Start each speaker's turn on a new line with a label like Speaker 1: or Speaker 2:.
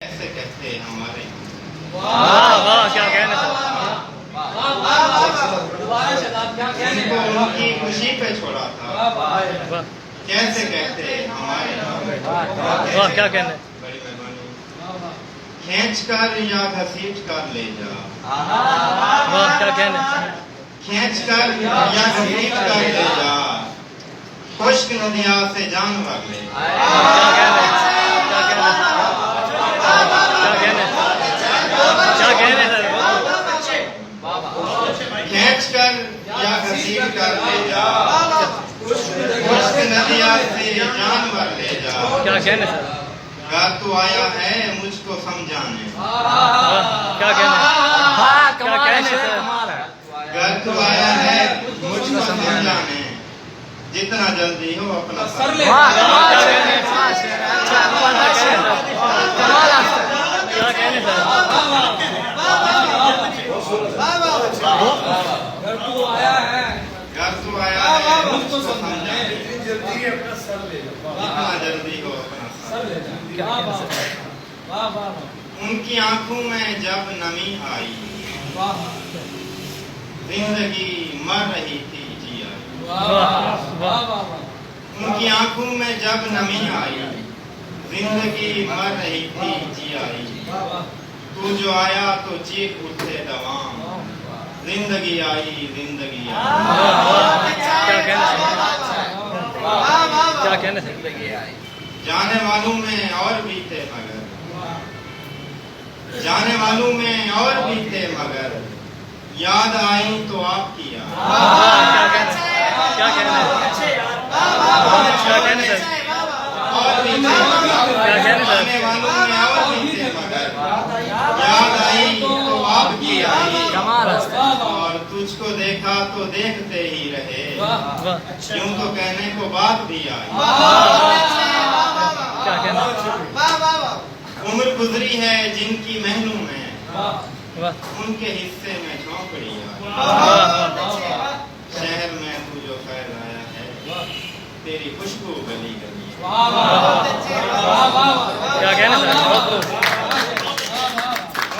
Speaker 1: ऐसे कहते हैं हमारे।
Speaker 2: वाह वाह क्या कहना सर।
Speaker 1: उनको उनकी खुशी पे छोड़ा था। कैसे कहते हैं हमारे।
Speaker 2: वाह क्या कहना।
Speaker 1: बड़ी मेहरबानी। खींच कर या घसीट कर ले जा।
Speaker 2: वाह क्या कहना।
Speaker 1: खींच कर या घसीट कर ले जा। खुश्क नदिया से जानवर ले।
Speaker 2: क्या कहना क्या कहना क्या कहना क्या कहना सर।
Speaker 1: खींच कर या घसीट कर ले जा। खुश्क नदिया से जानवर ले जा।
Speaker 2: क्या कहना सर।
Speaker 1: घर तू आया है मुझको समझाने।
Speaker 2: क्या कहना क्या कहना सर।
Speaker 1: घर तू आया है मुझको समझाने। जितना जल्दी हो अपना सर ले।
Speaker 2: क्या कहना सर।
Speaker 1: घर तू आया है मुझको समझाने। जितना जल्दी हो अपना सर ले। उनकी आंखों में जब नमी आई। जिंदगी मर रही थी जी आई। उनकी आंखों में जब नमी आई। जिंदगी मर रही थी जी आई। तू जो आया तो चीख उठे दवाम। जिंदगी आई जिंदगी आई।
Speaker 2: क्या कहना क्या कहना सर।
Speaker 1: जाने वालों में और भी थे मगर। जाने वालों में और भी थे मगर। याद आई तो आपकी याद।
Speaker 2: क्या कहना क्या कहना क्या कहना सर।
Speaker 1: और भी थे
Speaker 2: क्या कहना सर।
Speaker 1: जाने वालों में और भी थे मगर। याद आई तो आपकी आई। और तुझको देखा तो देखते ही रहे। यूं तो कहने को बात भी आई।
Speaker 2: क्या कहना।
Speaker 1: उम्र गुजरी है जिनकी महलों में।
Speaker 2: वाह
Speaker 1: उनके हिस्से में झोंपड़ी आई। शहर में तू जो खैर लाया है। तेरी खुशबू गली गली।
Speaker 2: क्या कहना सर।